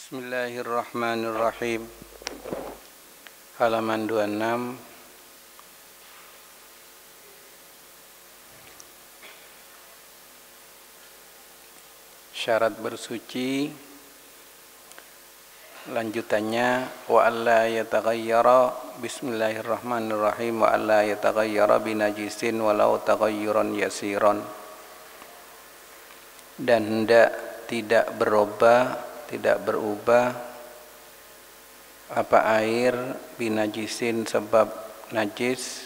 Bismillahirrahmanirrahim. Halaman 26. Syarat bersuci. Lanjutannya wa alla yataghayyara bismillahirrahmanirrahim wa alla yataghayyara binajisin walau taghayyuran yasiran. Dan hendak tidak berubah apa air binajisin sebab najis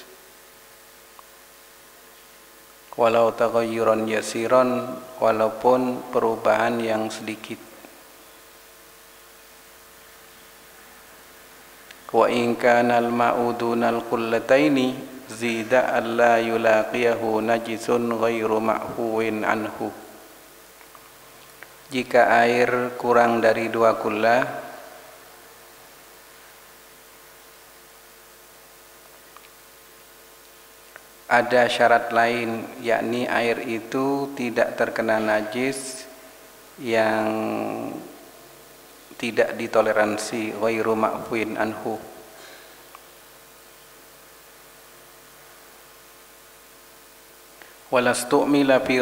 walau taghayyuran yasiran, walaupun perubahan yang sedikit. Wa in kana al-ma'u dunal qullataini zida alla yulaqiyahu najisun ghairu ma'huwin anhu. Jika air kurang dari 2 kullah, ada syarat lain, yakni air itu tidak terkena najis yang tidak ditoleransi, ghairu ma'fuin anhu. Walastu'mila fi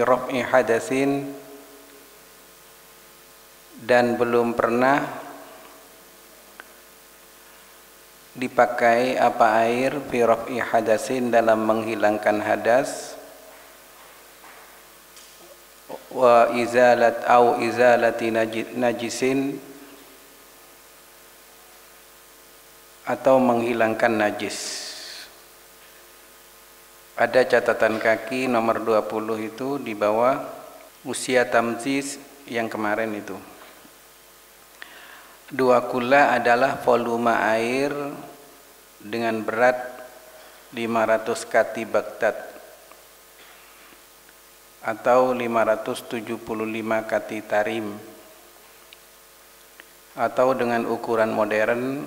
raf'i hadatsin, dan belum pernah dipakai apa air fi raf'i hadatsin dalam menghilangkan hadas, wa izalati najisin, atau menghilangkan najis. Ada catatan kaki nomor 20 itu di bawah usia tamziz yang kemarin itu. 2 kullah adalah volume air dengan berat 500 kati Baghdad atau 575 kati tarim, atau dengan ukuran modern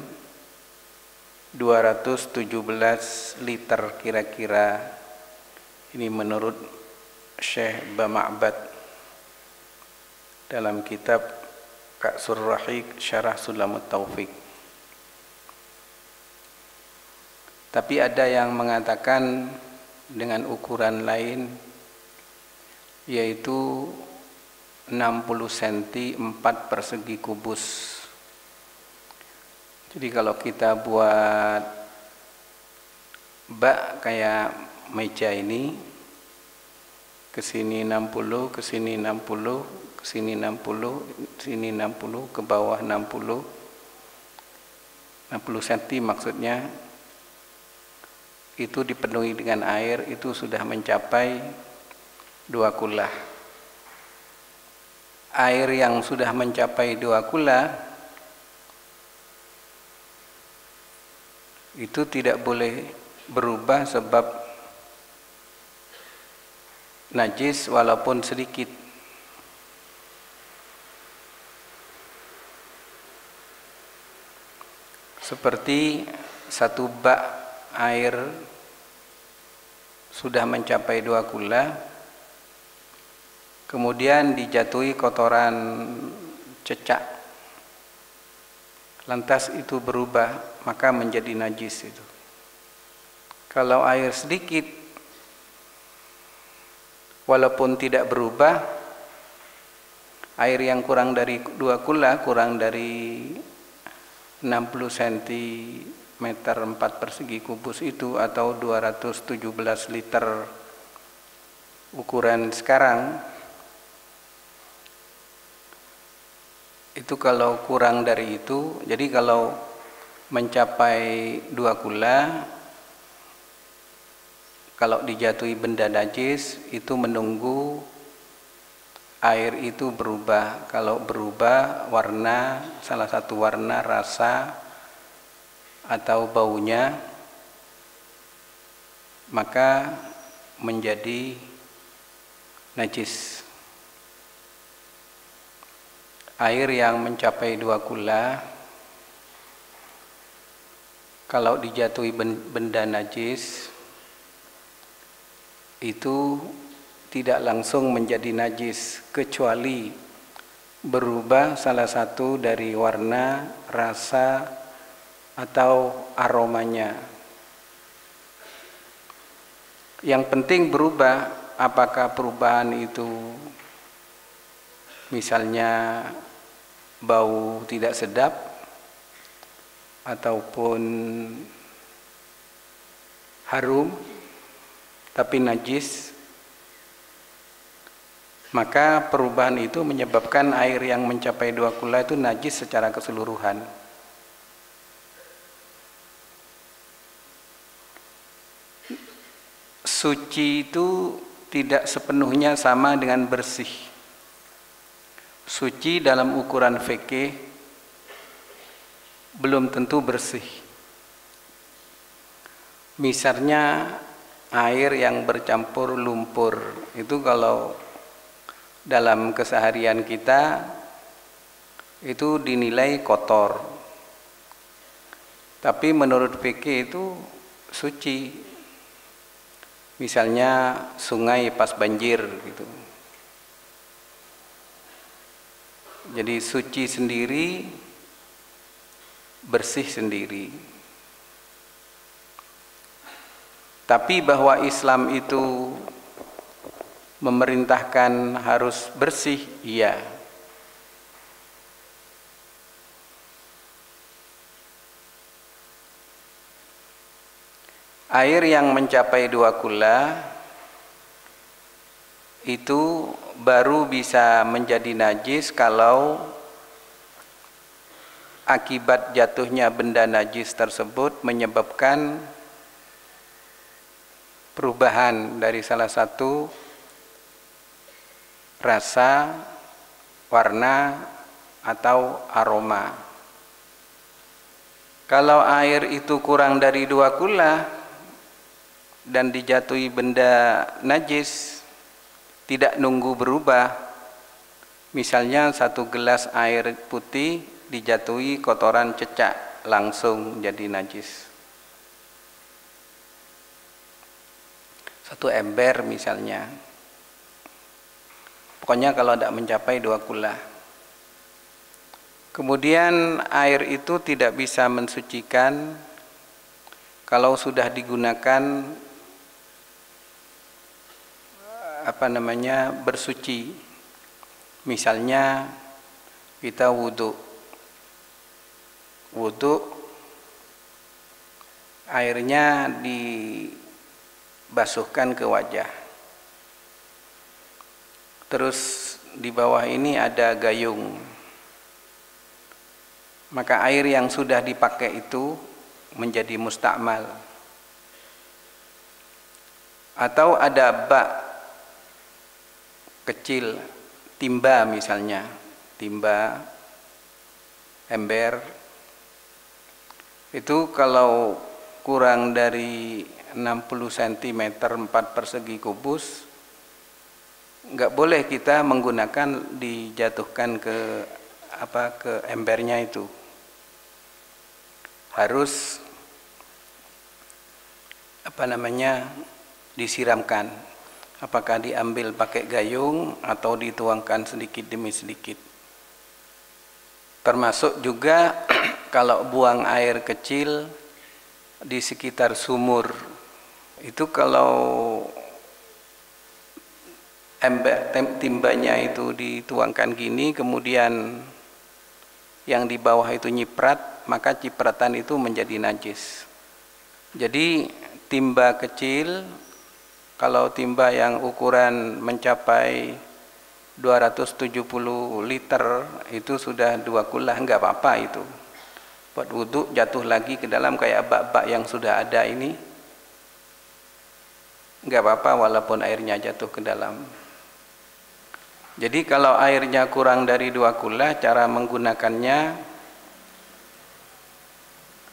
217 liter kira-kira. Ini menurut Syekh Bama'bad dalam kitab Ka'sur Rahiq Syarah Sulamut Taufiq. Tapi ada yang mengatakan dengan ukuran lain, yaitu 60 cm 4 persegi kubus. Jadi kalau kita buat bak kayak meja ini, ke sini 60, ke sini 60, sini 60, sini 60, ke bawah 60 cm maksudnya, itu dipenuhi dengan air, itu sudah mencapai 2 kullah. Air yang sudah mencapai 2 kullah itu tidak boleh berubah sebab najis walaupun sedikit. Seperti satu bak air sudah mencapai 2 kullah, kemudian dijatuhi kotoran cecak, lantas itu berubah, maka menjadi najis itu. Kalau air sedikit, walaupun tidak berubah, air yang kurang dari 2 kullah, kurang dari 60 cm 4 persegi kubus itu, atau 217 liter ukuran sekarang, itu kalau kurang dari itu, jadi kalau mencapai 2 kullah, kalau dijatuhi benda najis, itu menunggu air itu berubah. Kalau berubah warna, salah satu warna, rasa, atau baunya, maka menjadi najis. Air yang mencapai 2 kullah, kalau dijatuhi benda najis, itu tidak langsung menjadi najis, kecuali berubah salah satu dari warna, rasa, atau aromanya. Yang penting berubah, apakah perubahan itu misalnya bau tidak sedap ataupun harum tapi najis, maka perubahan itu menyebabkan air yang mencapai 2 kula itu najis secara keseluruhan. Suci itu tidak sepenuhnya sama dengan bersih. Suci dalam ukuran fikih belum tentu bersih. Misalnya air yang bercampur lumpur, itu kalau dalam keseharian kita itu dinilai kotor. Tapi menurut fikih itu suci. Misalnya sungai pas banjir gitu. Jadi suci sendiri, bersih sendiri. Tapi bahwa Islam itu memerintahkan harus bersih, iya. Air yang mencapai 2 kula itu baru bisa menjadi najis kalau akibat jatuhnya benda najis tersebut menyebabkan perubahan dari salah satu rasa, warna, atau aroma. Kalau air itu kurang dari 2 kula dan dijatuhi benda najis, tidak nunggu berubah. Misalnya 1 gelas air putih dijatuhi kotoran cecak, langsung jadi najis. 1 ember misalnya. Pokoknya kalau tidak mencapai 2 kula. Kemudian air itu tidak bisa mensucikan kalau sudah digunakan bersuci. Misalnya kita wudhu, airnya dibasuhkan ke wajah, terus di bawah ini ada gayung, maka air yang sudah dipakai itu menjadi mustakmal. Atau ada bak kecil, timba misalnya, timba, ember, itu kalau kurang dari 60 cm 4 persegi kubus, nggak boleh kita menggunakan dijatuhkan ke embernya itu. Harus disiramkan. Apakah diambil pakai gayung atau dituangkan sedikit demi sedikit. Termasuk juga kalau buang air kecil di sekitar sumur, itu kalau timbanya itu dituangkan gini, kemudian yang di bawah itu nyiprat, maka cipratan itu menjadi najis. Jadi timba kecil, kalau timba yang ukuran mencapai 270 liter itu sudah 2 kula, enggak apa-apa itu. Buat wudhu jatuh lagi ke dalam kayak bak-bak yang sudah ada ini, enggak apa-apa walaupun airnya jatuh ke dalam. Jadi kalau airnya kurang dari 2 kula, cara menggunakannya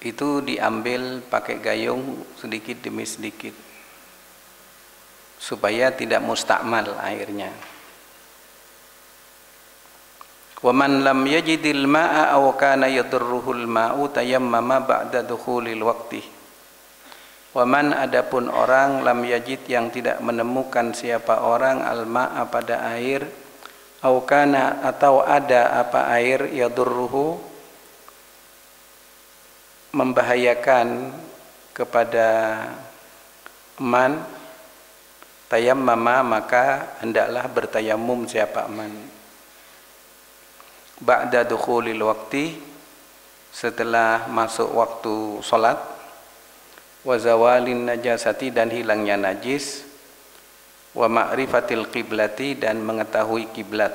itu diambil pakai gayung sedikit demi sedikit, supaya tidak mustakmal airnya. Wa man lam yajidil ma'a aw kana yadurruhul ma'u tayammama ba'da dukhulil waqti. Wa man, adapun orang lam yajid yang tidak menemukan siapa orang al ma'a pada air, Aukana atau ada apa air yadurruhu membahayakan kepada man, tayammama maka hendaklah bertayamum siapa man. Ba'da dukhulil waqti, setelah masuk waktu salat, wa zawalin najasati dan hilangnya najis, wa ma'rifatil qiblati dan mengetahui kiblat.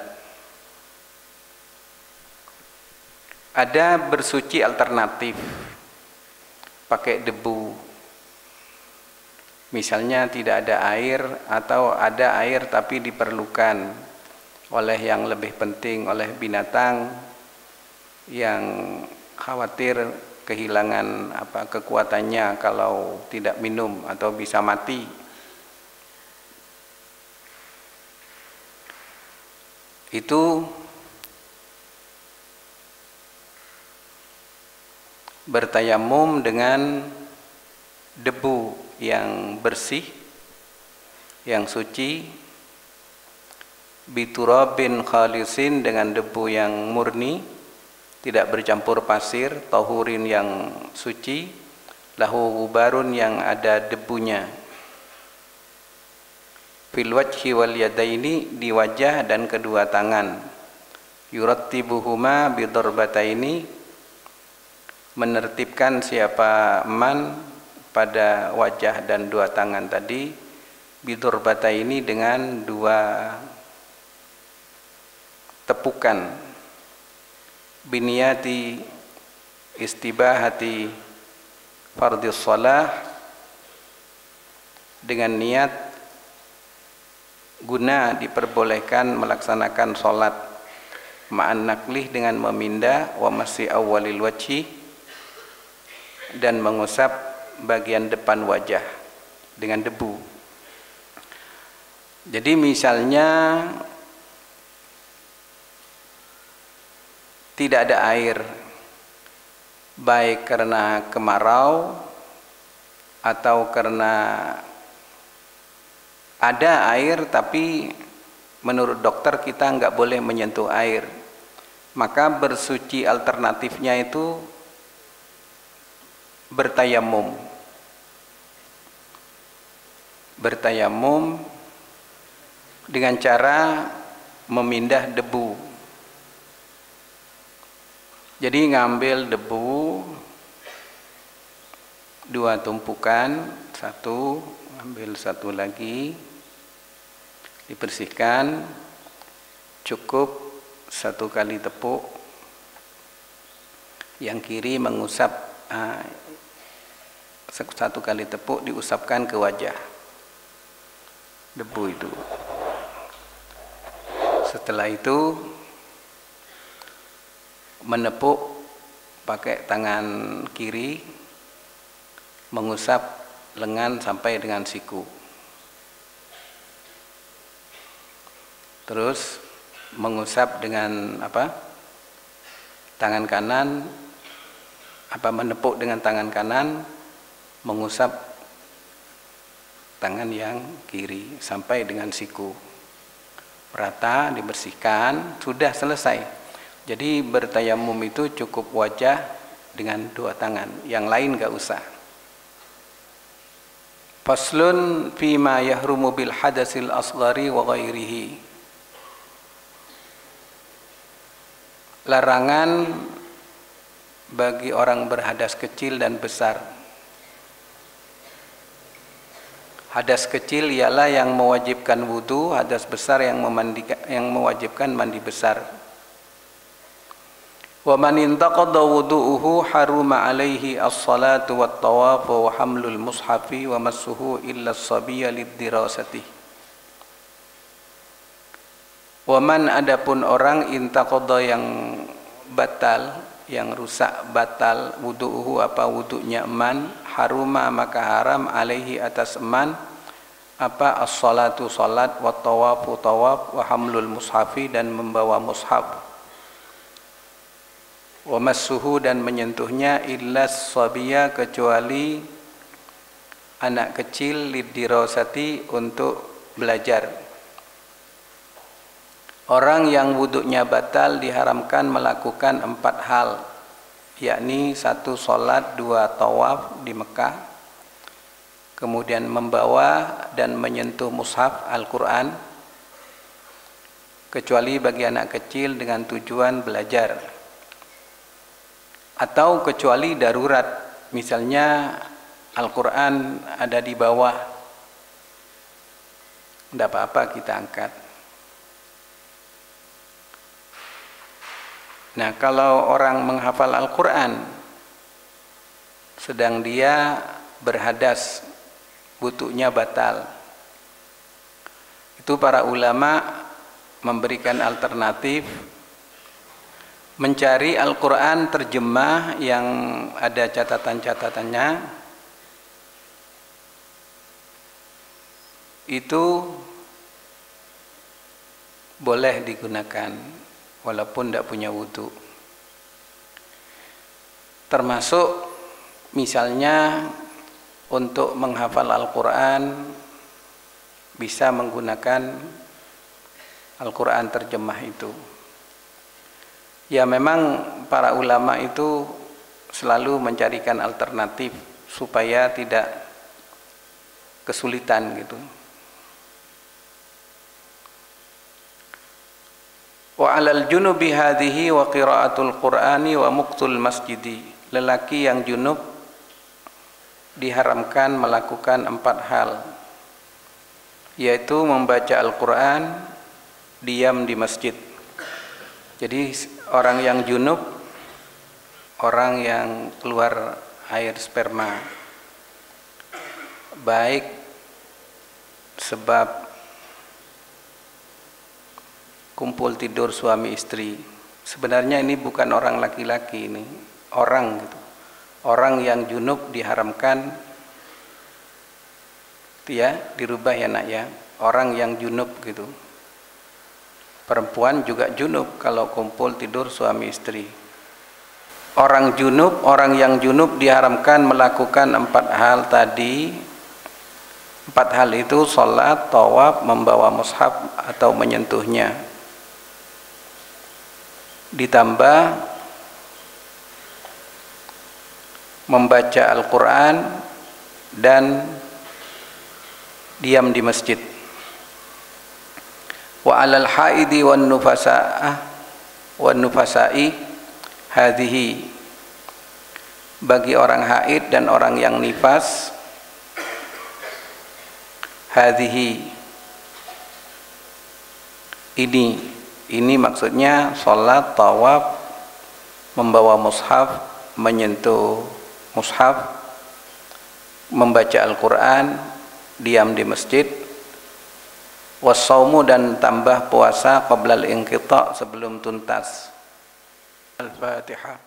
Ada bersuci alternatif pakai debu, misalnya tidak ada air atau ada air tapi diperlukan oleh yang lebih penting, oleh binatang yang khawatir kehilangan kekuatannya kalau tidak minum atau bisa mati. Itu bertayamum dengan debu yang bersih, yang suci, biturabin khalisin dengan debu yang murni, tidak bercampur pasir, tahurin yang suci, lahu gubarun yang ada debunya, fil wajhi wal yadaini di wajah dan kedua tangan, yurattibuhuma bidarbataini menertibkan siapa man pada wajah dan dua tangan tadi, bidarbataini dengan dua tepukan, biniyati istibahati fardhis shalah dengan niat guna diperbolehkan melaksanakan sholat, ma'an naklih dengan memindah, wa masih awalil wajhi dan mengusap bagian depan wajah dengan debu. Jadi misalnya tidak ada air, baik karena kemarau atau karena ada air tapi menurut dokter kita nggak boleh menyentuh air, maka bersuci alternatifnya itu bertayamum. Bertayamum dengan cara memindah debu. Jadi ngambil debu dua tumpukan, satu, ambil satu lagi, dibersihkan, cukup satu kali tepuk, yang kiri mengusap satu kali tepuk diusapkan ke wajah debu itu. Setelah itu menepuk pakai tangan kiri, mengusap lengan sampai dengan siku. Terus mengusap dengan tangan kanan, menepuk dengan tangan kanan, mengusap tangan yang kiri sampai dengan siku. Rata, dibersihkan, sudah selesai. Jadi bertayamum itu cukup wajah dengan dua tangan, yang lain gak usah. Faslun fima yahrumu bil hadasil asghari wa ghairihi. Larangan bagi orang berhadas kecil dan besar. Hadas kecil ialah yang mewajibkan wudu, hadas besar yang mewajibkan mandi besar. Wa man intaqadha wudu'uhu haruma alaihi as-salatu wat tawafu wa hamlul mushafi wa massuhu illa as-sabiyya lid-dirasati. Wa man adapun orang intaqadha yang batal, yang rusak batal wudu'uhu wudu'nya man, haruma maka haram alaihi atas man as-salatu salat, wa tawafu tawaf, wa hamlul mushafi dan membawa mushaf, wa massuhu dan menyentuhnya illa sabiyya kecuali anak kecil lidirasati untuk belajar. Orang yang wuduknya batal diharamkan melakukan 4 hal, yakni 1 sholat, 2 tawaf di Mekah, kemudian membawa dan menyentuh mushaf Al-Quran, kecuali bagi anak kecil dengan tujuan belajar, atau kecuali darurat, misalnya Al-Quran ada di bawah, tidak apa-apa kita angkat. Nah, kalau orang menghafal Al-Quran sedang dia berhadas, wuduknya batal, itu para ulama memberikan alternatif mencari Al-Quran terjemah yang ada catatan-catatannya, itu boleh digunakan walaupun tidak punya wudhu. Termasuk misalnya untuk menghafal Al-Quran bisa menggunakan Al-Quran terjemah itu. Ya, memang para ulama itu selalu mencarikan alternatif supaya tidak kesulitan gitu. Wa 'alal junubi hadhihi wa qiraatul Qur'ani wa muqtul masjidi. Lelaki yang junub diharamkan melakukan 4 hal, yaitu membaca Al-Quran, diam di masjid. Jadi orang yang junub, orang yang keluar air sperma, baik sebab kumpul tidur suami istri. Sebenarnya ini bukan orang laki-laki, ini orang gitu. Orang yang junub diharamkan, ya dirubah ya nak ya. Orang yang junub gitu. Perempuan juga junub kalau kumpul tidur suami istri. Orang junub, orang yang junub diharamkan melakukan 4 hal tadi. 4 hal itu sholat, tawaf, membawa mushaf atau menyentuhnya, ditambah membaca Al-Quran dan diam di masjid. Wa 'alal haidi wan nufasa'i hadhihi, bagi orang haid dan orang yang nifas, hadhihi ini maksudnya sholat, tawaf, membawa mushaf, menyentuh mushaf, membaca Al-Quran, diam di masjid, wassaumu dan tambah puasa qablal inqita', sebelum tuntas. Al-Fatihah.